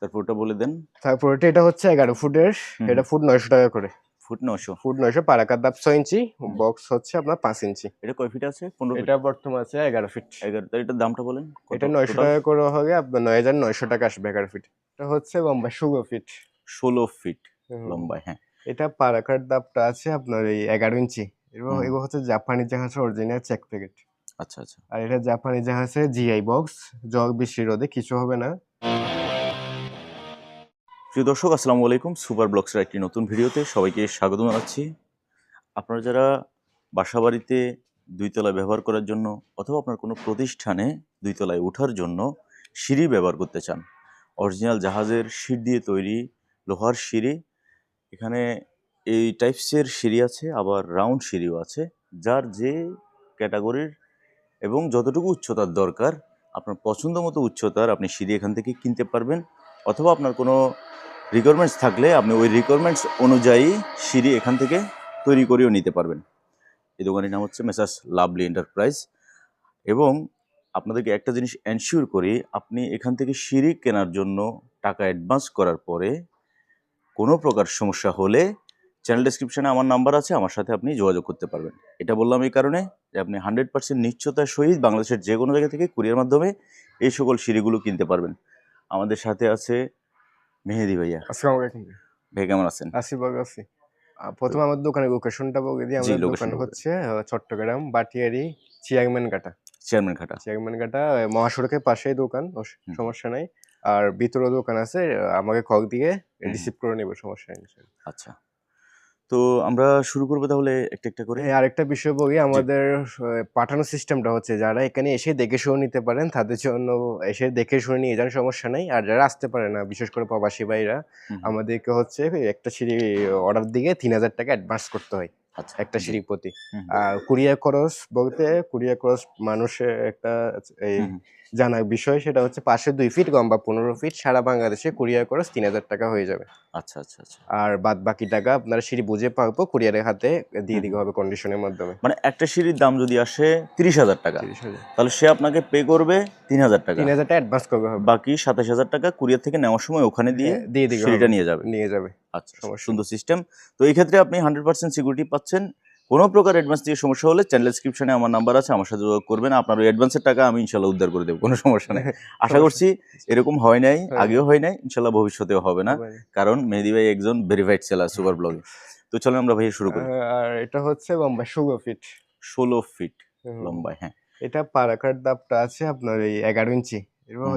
তারপর ওটা বলে দেন। তারপর এটা হচ্ছে 11 ফুটের, এটা ফুট 900 টাকা করে। ফুট 900। ফুট 900, পারাকার দাপ 6 ইঞ্চি, বক্স হচ্ছে আপনার 5 ইঞ্চি। এটা কয় ফিট আছে? 15 ফিট। এটা বর্তমান আছে 11 ফিট। 11। তার এটার দামটা বলেন কত? এটা 900 টাকা করে হবে, আপনার 9900 টাকা আসবে 11 ফিট। এটা হচ্ছে লম্বা 16 ফিট। 16 ফিট লম্বায়। হ্যাঁ, এটা পারাকার দাপটা আছে আপনার এই 11 ইঞ্চি। এগুলো হচ্ছে জাপানি জাহাজের অরিজিনাল চেক প্যাকেট। আচ্ছা আচ্ছা। আর এটা জাপানি জাহাজে জিআই বক্স, জল বৃষ্টি রোদে কিছু হবে না। প্রিয় দর্শক, আসসালামু আলাইকুম। সুপার ব্লগসের একটি নতুন ভিডিওতে সবাইকে স্বাগত জানাচ্ছি। আপনারা যারা বাসাবাড়িতে 2 তলায় ব্যবহার করার জন্য অথবা আপনার কোনো প্রতিষ্ঠানে 2 তলায় ওঠার জন্য সিঁড়ি ব্যবহার করতে চান, অরিজিনাল জাহাজের সিট দিয়ে তৈরি লোহার সিঁড়ি। এখানে এই টাইপসের সিঁড়ি আছে, আবার রাউন্ড সিঁড়িও আছে। যার যে ক্যাটাগরির এবং যতটুকু উচ্চতার দরকার, আপনার পছন্দ মতো উচ্চতার আপনি সিঁড়ি এখান থেকে কিনতে পারবেন, অথবা আপনার কোনো রিকোয়ারমেন্টস থাকলে আপনি ওই রিকোয়ারমেন্টস অনুযায়ী সিঁড়ি এখান থেকে তৈরি করেও নিতে পারবেন। এই দোকানের নাম হচ্ছে মেসার্স লাভলি এন্টারপ্রাইজ। এবং আপনাদেরকে একটা জিনিস এনশিওর করি, আপনি এখান থেকে সিঁড়ি কেনার জন্য টাকা অ্যাডভান্স করার পরে কোনো প্রকার সমস্যা হলে চ্যানেল ডেসক্রিপশনে আমার নাম্বার আছে, আমার সাথে আপনি যোগাযোগ করতে পারবেন। এটা বললাম এই কারণে যে আপনি 100% নিশ্চয়তার সহিত বাংলাদেশের যে কোনো জায়গা থেকে কুরিয়ার মাধ্যমে এই সকল সিঁড়িগুলো কিনতে পারবেন। আমাদের সাথে আছে মেহেদি ভাইয়া। আসসালামু আলাইকুম ভাই, কেমন আছেন? আছি। প্রথমে আমার দোকানের লোকেশনটা বলে দিই। জি, আমার লোকেশন দোকান হচ্ছে চট্টগ্রাম বাটিয়ারি চেয়ারম্যান ঘাটা মহাসড়কের পাশেই দোকান, সমস্যা নাই। আর ভিতরে দোকান আছে, আমাকে কল দিয়ে রিসিভ করে নেবে, সমস্যা নেই। আচ্ছা, তো আমরা শুরু করবো তাহলে একটা একটা করে। আরেকটা বিষয় বলি, আমাদের পাঠানোর সিস্টেমটা হচ্ছে যারা এখানে এসে দেখে শুনে নিতে পারেন তাদের জন্য এসে দেখে শুনে নিয়ে যান, সমস্যা নেই। আর যারা আসতে পারে না, বিশেষ করে প্রবাসী ভাইরা, আমাদেরকে হচ্ছে একটা সিঁড়ি অর্ডার দিয়ে 3000 টাকা অ্যাডভান্স করতে হয় একটা সিঁড়ি প্রতি। আর কুরিয়ার খরচ বলতে, কুরিয়ার খরচ মানুষের একটা এই জানার বিষয়, সেটা হচ্ছে পাশে 2 ফিট লম্বা 15 ফিট সারা বাংলাদেশে কুরিয়ার খরচ 3000 টাকা হয়ে যাবে। আচ্ছা আচ্ছা আচ্ছা। আর বাদ বাকি টাকা আপনারা সিঁড়ি বুঝে পাবো কুরিয়ারের হাতে দিয়ে দিতে হবে কন্ডিশনের মাধ্যমে। মানে একটা সিঁড়ির দাম যদি আসে 30,000 টাকা, তাহলে সে আপনাকে পে করবে 3000 টাকা, 3000 টাকা অ্যাডভান্স করবে হবে। বাকি 27000 টাকা কুরিয়ার থেকে নেওয়ার সময় ওখানে দিয়ে সিঁড়িটা নিয়ে যাবে। আচ্ছা, সুন্দর সিস্টেম। তো এই ক্ষেত্রে আপনি 100% সিকিউরিটি পাচ্ছেন। কোনো প্রকার অ্যাডভান্স দিয়ে সমস্যা হলে চ্যানেল ডেসক্রিপশনে আমার নাম্বার আছে, আমার সাথে যোগাযোগ করবেন। আপনার ওই অ্যাডভান্সের টাকা আমি ইনশাল্লাহ উদ্ধার করে দেবো, কোনো সমস্যা নেই। আশা করছি এরকম হয় নাই, আগেও হয় নাই, ইনশাল্লাহ ভবিষ্যতেও হবে না, কারণ মেহেদি ভাই একজন ভেরিফাইড সেলার সুপার ব্লগে। তো চলো আমরা ভাই শুরু করি। আর এটা হচ্ছে লম্বা 16 ফিট। 16 ফিট লম্বায়। হ্যাঁ, এটা পারাকার দাপটা আছে আপনার এই 11 ইঞ্চি।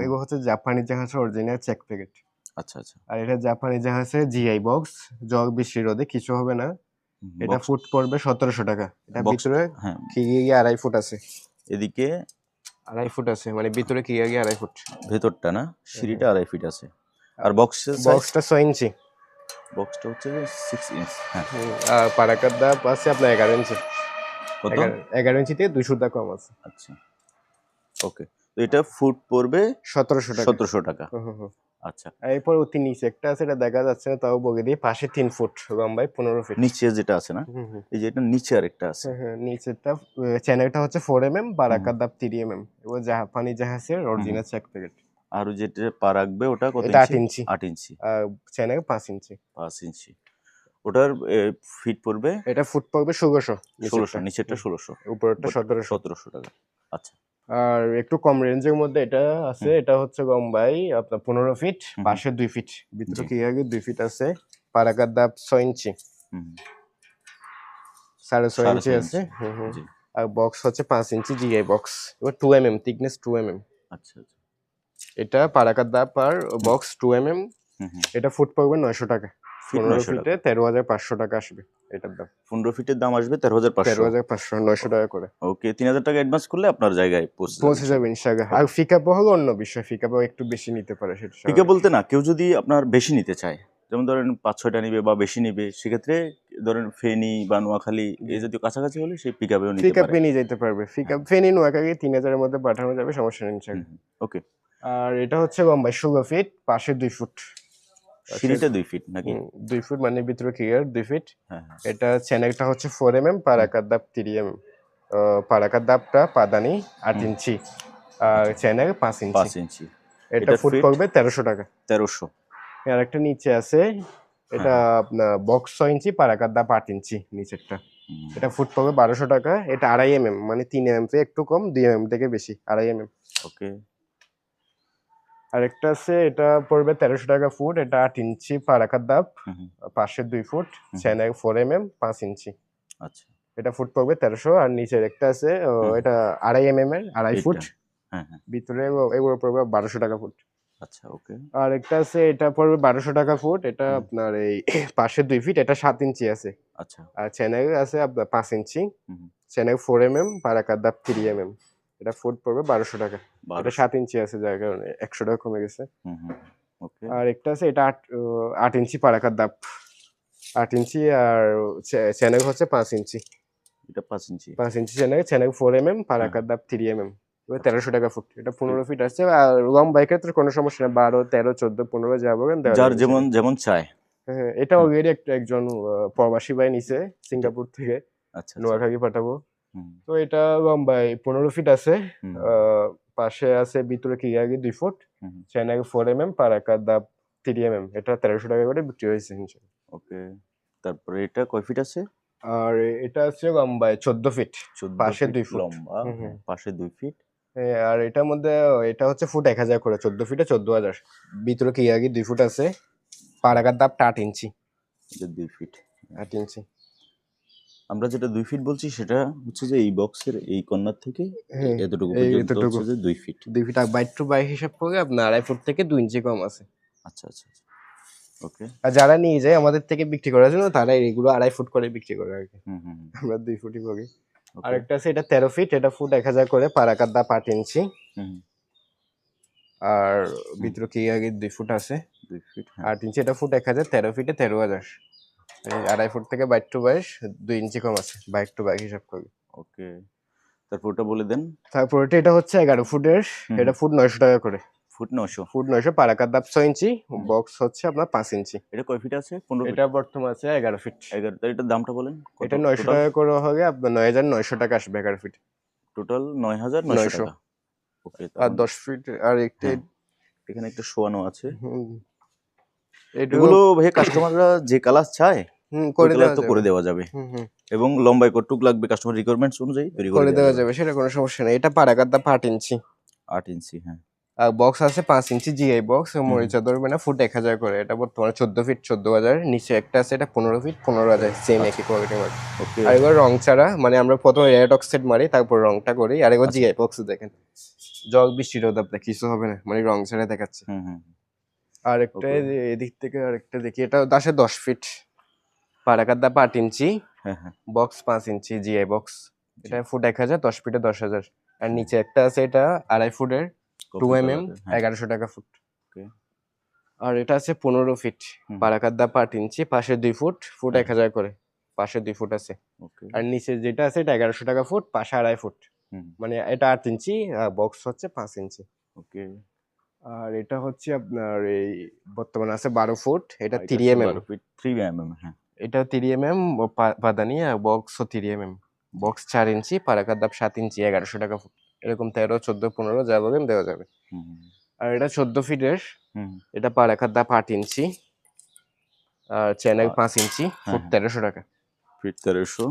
এগুলো হচ্ছে জাপানি জাহাজের অরিজিনাল চেক প্যাকেট। আচ্ছা আচ্ছা। আর এটা জাপানি জাহাজে জিআই বক্স, জল বৃষ্টি রোদে কিছু হবে না। এটা ফুট পড়বে 1700 টাকা। এটা ভিতরে কিগিয়ে 2.5 ফুট আছে, এদিকে 2.5 ফুট আছে, মানে ভিতরে কিগিয়ে 2.5 ফুট। ভেতরটা না, সিঁড়িটা 2.5 ফিট আছে। আর বক্সটা 6 ইঞ্চি। বক্সটা হচ্ছে 6 ইঞ্চ। হ্যাঁ, আর পারাকার দাপ আছে আপনার 11 ইঞ্চি। কত? 11 ইঞ্চিতে 200 টাকা কম আছে। আচ্ছা, ওকে। তো এটা ফুট পড়বে 1700 টাকা। 1700 টাকা। আচ্ছা, এরপর অতি নিচে একটা আছে, এটা দেখা যাচ্ছে না, তাও বলে দিই। পাশে 3 ফুট লম্বায় 15 ফিট। নিচে যেটা আছে না, এই যে এটা নিচে আরেকটা আছে। নিচেরটা চ্যানেলটা হচ্ছে 4mm, পারাকার দাপ 3mm। এবার জাপানি জাহাজের অরিজিনাল চেক প্যাকেট। আর যেটা পা রাখবে ওটা কত এটা ইঞ্চি? 8 ইঞ্চি। আর চ্যানেল 5 ইঞ্চি। 5 ইঞ্চি। ওটার ফিট পড়বে, এটা ফুট পড়বে 1600। নিচেরটা 1600, উপরেরটা 1700 টাকা। আচ্ছা। আর একটু কম রেঞ্জের মধ্যে এটা আছে, এটা হচ্ছে লম্বাই আপনার 15 ফিট, পাশে 2 ফিট, ভিতরে কি আগে 2 ফিট আছে। পারাকার দাপ 6 ইঞ্চি, 6.5 ইঞ্চি আছে। আর বক্স হচ্ছে 5 ইঞ্চি জিআই বক্স। এবার 2mm থিকনেস, 2mm। আচ্ছা আচ্ছা। এটা পারাকার দাপ আর বক্স 2mm। এটা ফুট পড়বে 900 টাকা। 15 ফিটে 13,500 টাকা আসবে এটার দাম। 15 ফিটের দাম আসবে 13,500। 900 টাকা করে। ওকে, 3000 টাকা অ্যাডভান্স করলে আপনার জায়গায় পৌঁছে যাবে ইনশাআল্লাহ। আর ফিকাপও হলো অন্য বিষয়, ফিকাপও একটু বেশি নিতে পারে সেটা। ফিকা বলতে না, কেউ যদি আপনার বেশি নিতে চায়, যেমন ধরেন 5-6টা নিবে বা বেশি নিবে, সেক্ষেত্রে ধরেন ফেনী বা নোয়াখালী এই জাতীয় কাছাকাছি হলে সেই পিকআপেও নিতে পারে। পিকআপে নিয়ে যেতে পারবে। পিকআপ ফেনী নোয়াখালী 3000 এর মধ্যে পাঠানো যাবে, সমস্যা নেই ইনশাআল্লাহ। ওকে। আর এটা হচ্ছে লম্বায় 16 ফিট, পাশে 2 ফুট। সিঁড়িটা 2 ফিট নাকি? 2 ফুট মানে ভিতরে ক্লিয়ার 2 ফিট। এটা চ্যানেলটা হচ্ছে 4mm, পারাকার দাপ 3mm। পারাকার দাপটা পাদানি 8 ইঞ্চি, আর চ্যানেল 5 ইঞ্চি। এটা এটার ফুট ফিট পড়বে 1300 টাকা। 1300। আর একটা নিচে আছে, হ্যাঁ এটা হ্যাঁ। আপনার বক্স 6 ইঞ্চি পারাকার দাপ 8 ইঞ্চি নিচেরটা। হুম, এটা ফুট পড়বে 1200 টাকা। এটা 2.5 মানে 3 থেকে একটু কম, 2 থেকে বেশি, 2.5 ওকে। আরেকটা আছে, এটা পড়বে 1300 টাকা ফুট। এটা 8 ইঞ্চি পারাকার দাপ, হুম হুম, পাশে 2 ফুট, হুম, হুম। চেনাই 4 5 ইঞ্চি। আচ্ছা। এটা ফুট পড়বে 1300। আর নিচের একটা আছে, হুম, এটা 2.5 এর 2.5 ফুট, এইটা। হ্যাঁ হ্যাঁ। ভিতরে এগুলো পড়বে 1200 টাকা ফুট। আচ্ছা, ওকে। আর একটা আছে, এটা পড়বে 1200 টাকা ফুট। এটা হুম, আপনার এই পাশে 2 ফিট, এটা 7 ইঞ্চি আছে। আচ্ছা। আর চেনাই আছে আপনার 5 ইঞ্চি, হুম হুম, চেনাই 4 পারাকার দাপ 3 এটা ফুট পড়বে 1200 টাকা। এটা 1200। 7 ইঞ্চি আছে, যার কারণে 100 টাকা কমে গেছে। হুম হুম, ওকে। আর একটা আছে, এটা 8 ইঞ্চি পারাকার দাপ, 8 ইঞ্চি। আর চেনাই হচ্ছে 5 ইঞ্চি, এটা 5 ইঞ্চি। 5 ইঞ্চি চেনাই, চেনাই 4 হ্যাঁ পারাকার হ্যাঁ, দাপ 3 এবার আচ্ছা। 1300 টাকা ফুট। এটা ফিট 15 ফিট আছে। আর লং বাইকের তো কোনো সমস্যা নেই, 12, 13, 14, 15 যা বলেন দেওয়া যার যাবে যেমন সেটা। যেমন চায়। হ্যাঁ, এটা হ্যাঁ, অলরেডি একজন প্রবাসী ভাই নিছে এটা। সিঙ্গাপুর থেকে, আচ্ছা আচ্ছা। নোয়াখালী পাঠাবো। হুম তো এটা লম্বায় 15 ফিট আছে। হুম পাশে আছে ভিতরে কিয়াগি 2 ফুট, হুম, চেনাই 4 পারাকার দাপ 3 এটা 1300 টাকা করে বিক্রি হয়েছে ইনশাল্লাহ। ওকে। তারপরে এটা কয় ফিট আছে? আর এটা আছে লম্বায় 14 ফিট, 14 পাশে ফিট 2 ফুট। লম্বা, হুম হুম হ্যাঁ, পাশে 2 ফিট। আর এটার মধ্যে, এটা হচ্ছে ফুট 1000 করে, 14 ফিটে 14,000। ভিতরে কিয়াগি 2 ফুট আছে, পারাকার দাপ 8 ইঞ্চি, এটা 2 ফিট। 8 ইঞ্চি। আমরা যেটা 2 ফিট বলছি সেটা হচ্ছে যে এই বক্সের এই কর্নার থেকে হ্যাঁ, এতটুকু এই পর্যন্ত এতটুকু হচ্ছে যে 2 ফিট। 2 ফিট। আর বাই টু বাই হিসাব করে আপনার 2.5 ফুট থেকে 2 ইঞ্চি কম আছে। আচ্ছা আচ্ছা আচ্ছা, ওকে। আর যারা নিয়ে যায় আমাদের থেকে বিক্রি করার জন্য, তারা এগুলো 2.5 ফুট করে বিক্রি করে আর কি। হুম হুম হুম, আমরা 2 ফুটই করি। ওকে। আরেকটা আছে, এটা 13 ফিট, এটা ফুট 1000 করে, পারাকার দাপ 8 ইঞ্চি। হুম আর হুম, ভিতরে কি আগে 2 ফুট আছে, 2 ফিট, হ্যাঁ। 8 ইঞ্চি। এটা ফুট 1000, 13 ফিটে 13,000। এই 2.5 ফুট থেকে বাইট টু বাইশ 2 ইঞ্চি কম আছে, বাইক টু বাইক হিসাব করি। ওকে, তারপর ওটা বলে দেন। তারপর এটা হচ্ছে 11 ফুটের, হুম হুম, এটা ফুট 900 টাকা করে। ফুট 900। ফুট 900, পারাকার দাপ 6 ইঞ্চি, হুম, বক্স হচ্ছে আপনার 5 ইঞ্চি। এটা কয় ফিট আছে? 15 ফিট? এটা বর্তমান আছে 11 ফিট। 11। তার এটার দামটা বলেন কত এটা 900 টোটাল? টাকা করে হবে আপনার, 9,900 টাকা আসবে 11 ফিট। টোটাল 9,900 900। টাকা। ওকে, তার আর মানে 10 ফিট আর একটা, হ্যাঁ, এখানে একটা শোয়ানো আছে। হুম, এটাও এগুলো ভাই কাস্টমাররা যে কালার চায় ওই করে কালার দেওয়া তো করে যাবে। দেওয়া যাবে। হুম হুম এবং লম্বায় কতটুক লাগবে কাস্টমার রিকোয়ারমেন্টস অনুযায়ী তৈরি করে করে দেওয়া দেওয়া যাবে। যাবে, সেটা কোনো সমস্যা নেই। এটা পারাকার দাপ 8 ইঞ্চি। 8 ইঞ্চি, হ্যাঁ। আর বক্স আছে 5 ইঞ্চি জিআই বক্স, হুম হুম, মরিচা ধরবে না, ফুট 1000 করে। এটা বর্তমানে 14 ফিট 14,000। নিচে একটা আছে, এটা 15 ফিট 15,000, সেম আচ্ছা, একই কোয়ালিটি মাল। ওকে। আর এবার রং ছাড়া, মানে আমরা প্রথমে রেড অক্সাইড মারি, তারপর রংটা করি। আর এবার আচ্ছা, জিআই বক্স দেখেন, জল বৃষ্টি রোদ আপনার কিছু হবে না, মানে রং ছাড়া দেখাচ্ছে। হুম হুম, আর একটা ওকে, এদিক থেকে আরেকটা দেখি, এটা আসে 10 ফিট, পারাকার দাপ 8 ইঞ্চি, হ্যাঁ হ্যাঁ, বক্স 5 ইঞ্চি জিআই বক্স। জি, এটা ফুট 1000, 10 ফিটে 10,000। আর হুম, নিচে একটা আছে, এটা 2.5 ফুটের, 2 কফি কালারের, হ্যাঁ। 1100 টাকা ফুট। ওকে, আর এটা আছে 15 ফিট, হুম, পারাকার দাপ 8 ইঞ্চি, পাশে 2 ফুট, ফুট হ্যাঁ, 1000 করে, পাশে 2 ফুট আছে। ওকে, আর নিচে যেটা আছে, এটা 1100 টাকা ফুট, পাশে 2.5 ফুট, হুম, মানে এটা 8 ইঞ্চি, বক্স হচ্ছে 5 ইঞ্চি। ওকে। আর এটা হচ্ছে আপনার এই বর্তমানে আছে 12 ফুট, এটা এটা 3 আছে এমএম। 12 ফিট 3 হ্যাঁ। এটা 3 পাদানি, আর বক্সও 3 জি, বক্স 4 ইঞ্চি, পারাকার দাপ 7 ইঞ্চি, 1100 টাকা ফুট। এরকম 13, 14, 15 যা বলেন দেওয়া যাবে। হুম হুম আর এটা 14 ফিটের, হুম, এটা পারাকার দাপ 8 ইঞ্চি, আর চ্যানেল আর 5 ইঞ্চি, হ্যাঁ ফুট হ্যাঁ, 1300 টাকা। ফিট 1300।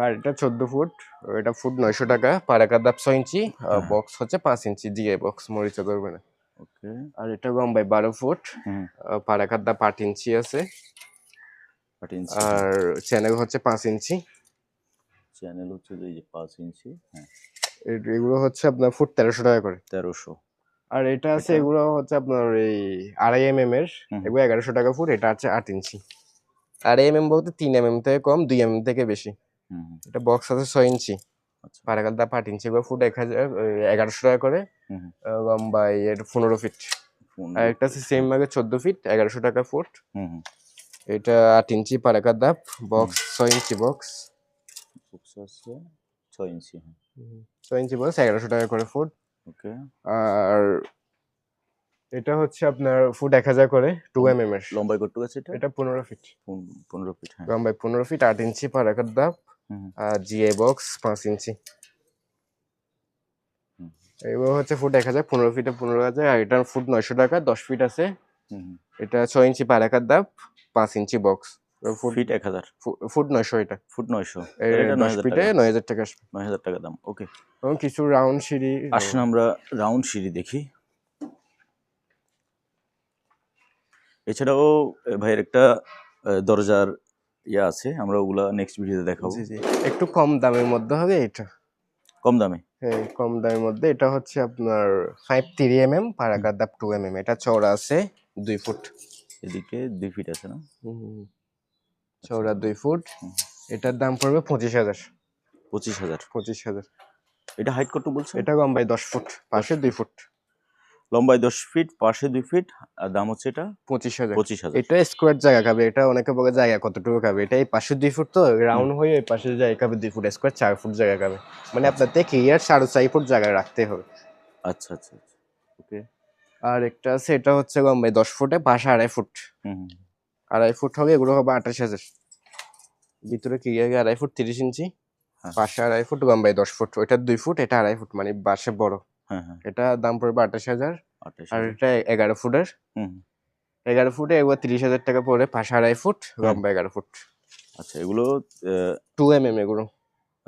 আর এটা 14 ফুট, এটা ফুট 900 টাকা, পারাকার দাপ 6 ইঞ্চি, হ্যাঁ, বক্স হচ্ছে 5 ইঞ্চি, জিএ বক্স, মরিচা ধরবে না। ওকে, আর এটা লম্বায় 12 ফুট, হুম, পারাকার দাপ 8 ইঞ্চি আছে। 8 ইঞ্চি, হ্যাঁ। আর চ্যানেল হচ্ছে 5 ইঞ্চি। চ্যানেল হচ্ছে যে এই যে 5 ইঞ্চি, হ্যাঁ। এগুলো হচ্ছে আপনার ফুট 1300 টাকা করে। 1300। আর এটা আছে, এটা এগুলো হচ্ছে আপনার এই 2.5 এর, হুম হুম, এগুলো 1100 টাকা ফুট। এটা আছে 8 ইঞ্চি। 2.5 বলতে 3 থেকে কম, 2 থেকে বেশি। হুম হুম, এটা বক্স আছে 6 ইঞ্চি, আচ্ছা, পারাকার দাপ 8 ইঞ্চি, এগুলো ফুট 1000, 1100 টাকা করে। হুম হুম, লম্বায় এর 15 ফিট। আর 15 একটা আছে ফিট, সেম হ্যাঁ। ভাগে 14 ফিট, 1100 টাকা ফুট। হুম হুম এটা 8 ইঞ্চি, পারাকার দাপ, হুম, বক্স 6 ইঞ্চি বক্স। বক্স আছে 6 ইঞ্চি, হ্যাঁ। 6 ইঞ্চি বক্স, 1100 টাকা করে ফুট। ওকে, আর এটা হচ্ছে আপনার ফুট 1000 করে, 2 এর। লম্বায় কতটুকু আছে এটা? এটা 15 ফিট, 15 ফিট, হ্যাঁ। লম্বায় 15 ফিট, 8 ইঞ্চি, পারাকার দাপ। হুম আর জিআই বক্স 5 ইঞ্চি। হুম, এগুলো হচ্ছে ফুট 1000, 15 ফিটে 15,000, আর এটার ফুট 900 টাকা, 10 ফিট আছে। হুম এটা 6 ইঞ্চি পারাকার দাপ, 5 ইঞ্চি বক্স। ফুট ফিট 1000, ফুট 900 এটা। ফুট 900, এর তাহলে এটা 10 9000 ফিটে টাকা, 9,000 টাকা আসবে। 9000 টাকা দাম। ওকে, এবং কিছু রাউন্ড সিঁড়ি। আসুন আমরা রাউন্ড সিঁড়ি দেখি। এছাড়াও ভাইয়ের একটা দরজার ইয়ে আছে, আমরা ওগুলা নেক্সট ভিডিওতে দেখাবো। জি জি, একটু কম দামের মধ্যে হবে এটা। কম দামে? হ্যাঁ, কম দামের মধ্যে এটা হচ্ছে আপনার 5 3 পারাকার দাপ 2 এটা চওড়া আছে 2 ফুট। এদিকে 2 ফিট আছে না? চওড়া 2 ফুট। হুম। এটার দাম পড়বে 25,000। 25,000। 25,000। এটা হাইট কত বলছেন? এটা কম ভাই 10 ফুট, পাশে 2 ফুট। লম্বায় 10 ফিট, পাশে 2 ফিট, আর দাম হচ্ছে এটা 25,000। 25,000। এটা স্কোয়ার জায়গা খাবে, এটা অনেকে বলে জায়গা কতটুকু খাবে, এটা এই পাশে 2 ফুট তো রাউন্ড হয়ে এই পাশে জায়গা খাবে 2 ফুট, স্কোয়ার 4 ফুট জায়গা খাবে। মানে আপনার থেকে ইয়ার 4.5 ফুট জায়গা রাখতে হবে। আচ্ছা আচ্ছা আচ্ছা, ওকে। আর একটা আছে, এটা হচ্ছে কম ভাই 10 ফুটে, পাশে 2.5 ফুট। হুম হুম। 2.5 ফুট হবে, এগুলো হবে 28,000। ভিতরে কি আগে 2.5 ফুট 30 ইঞ্চি, হ্যাঁ পাশে 2.5 ফুট, কম ভাই 10 ফুট। ওইটা 2 ফুট, এটা 2.5 ফুট, মানে বাসে বড়। হ্যাঁ হ্যাঁ, এটা দাম পড়বে 28,000। আর 28,000। এটা 11 ফুটের। হুম 11 ফুটে একবার 30,000 টাকা পড়ে, পাশে 2.5 ফুট, লম্বা 11 ফুট। আচ্ছা, এগুলো 2 এগুলো।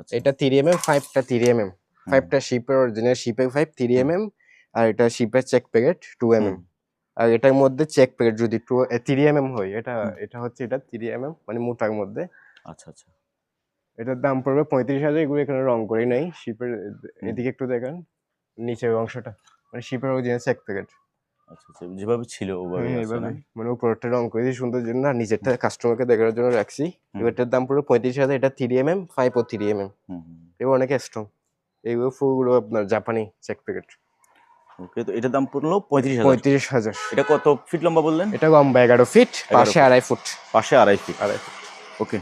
আচ্ছা। এটা 3 5টা 3 5টা শিপের অরিজিনাল শিপের 5 3 আর এটা শিপের চেক প্যাকেট 2 আর এটার মধ্যে চেক প্যাকেট যদি 3 হয়, এটা এটা হচ্ছে এটা 3 মানে মোটার মধ্যে। আচ্ছা আচ্ছা এটার দাম পড়বে 35,000। এগুলো এখানে রং করে নাই শিপের। এদিকে একটু দেখেন নিচের অংশটা, মানে শিপের অরিজিনাল চেক প্যাকেট। আচ্ছা আচ্ছা, যেভাবে ছিল ওভাবে হ্যাঁ, আছে না? এইভাবে মানে উপরটা রং করে দিয়ে সুন্দর জন্য, আর নিচেরটা কাস্টমারকে দেখানোর জন্য রাখছি। হুম। এটার দাম পড়বে 35,000। এটা 5 ও 3 হুম হুম। এগুলো অনেক স্ট্রং। এগুলো ফুলগুলো আপনার জাপানি চেক প্যাকেট। ওকে, তো এটার দাম পড়লো 35,000। 35,000। এটা কত ফিট লম্বা বললেন? এটা লম্বা 11 ফিট, 11 পাশে ফিট, 2.5 ফুট। পাশে 2.5 ফিট। 2.5 ফুট। ওকে,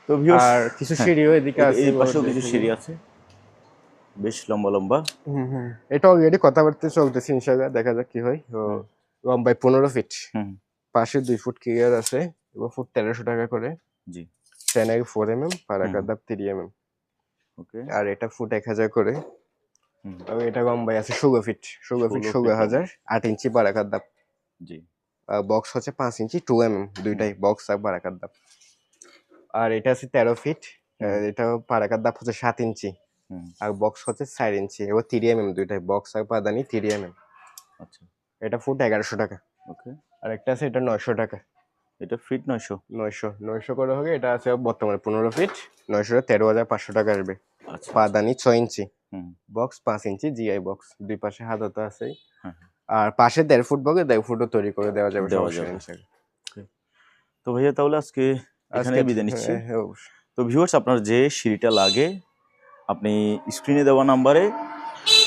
তো ভিউয়ার্স, আর কিছু হ্যাঁ, সিঁড়িও এদিকে আছে, এই এগুলো পাশেও কিছু দেখে সিঁড়ি নিন। আছে, বেশ লম্বা লম্বা। এটা অলরেডি কথাবার্তা চলতেছে, ইনশাআল্লাহ দেখা যাক কি হয়। তো হুম লম্বায় 15 ফিট, হুম, পাশে 2 ফুট ক্লিয়ার আছে। এবার ফুট 1300 টাকা করে। জি। 10 4 পারাকার হুম, দাপ 3 ওকে। আর এটা ফুট 1000 করে। হুম, আর এটা লম্বায় আছে 16 ফিট, 16 ফিট 16 ফিট 16,000, 8 ইঞ্চি পারাকার দাপ। জি। বক্স হচ্ছে 5 ইঞ্চি 2 দুইটাই বক্স আর পারাকার দাপ। আর এটা আছে 13 ফিট। এটা পারাকার দাপ হচ্ছে 7 ইঞ্চি, হুম, আর বক্স হচ্ছে 4 ইঞ্চি। এবার 3 দুইটাই বক্স আর পাদানি 3 আচ্ছা, এটা ফুট 1100 টাকা। ওকে। আর একটা আছে এটা 900 টাকা। এটা ফিট 900। 900 করে হবে। এটা আছে বর্তমানে 15 ফিট, 900 13,500 টাকা আসবে। আচ্ছা, পাদানি 6 ইঞ্চি, হুম, বক্স 5 ইঞ্চি জিআই বক্স, দুই পাশে হাততা আছে। হ্যাঁ, আর পাশে 1.5 ফুট বগে 1.5 ফুটও তৈরি করে দেওয়া যাবে, দেওয়া সমস্যা যাবে। নেই ইনশাআল্লাহ। ওকে, তো ভাইয়া তাহলে আজকে আজকে এখানেই বিদায় নিচ্ছি। হ্যাঁ, হ্যাঁ, অবশ্যই। তো ভিউয়ার্স, আপনার যে সিঁড়িটা লাগে, আপনি স্ক্রিনে দেওয়া নাম্বারে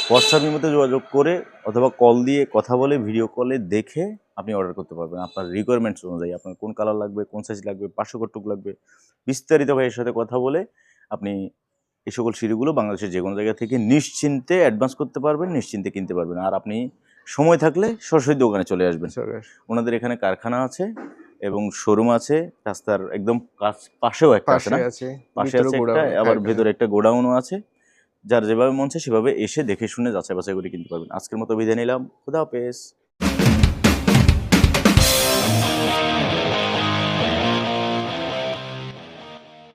হোয়াটসঅ্যাপের মধ্যে যোগাযোগ করে অথবা কল দিয়ে কথা বলে, ভিডিও কলে দেখে আপনি অর্ডার করতে পারবেন আপনার রিকোয়ারমেন্টস অনুযায়ী। আপনার কোন কালার লাগবে, কোন সাইজ লাগবে, পার্শ্ব কতটুক লাগবে, বিস্তারিত ভাইয়ের সাথে কথা বলে আপনি এই সকল সিঁড়িগুলো বাংলাদেশের যে কোনো জায়গা থেকে নিশ্চিন্তে অ্যাডভান্স করতে পারবেন, নিশ্চিন্তে কিনতে পারবেন। আর আপনি সময় থাকলে সরাসরি দোকানে চলে আসবেন। ওনাদের এখানে কারখানা আছে এবং শোরুম আছে, রাস্তার একদম পাশেও একটা আছে পাশে না? আছে, পাশে ভিতরে আছে একটা, গোডাউন, আবার কারখানা। ভেতরে একটা গোডাউনও আছে। যার যেভাবে মন চায় সেভাবে এসে দেখে শুনে যাচাই বাছাই করে কিনতে পারবেন। আজকের মতো বিদায় নিলাম, খুদা হাফেজ।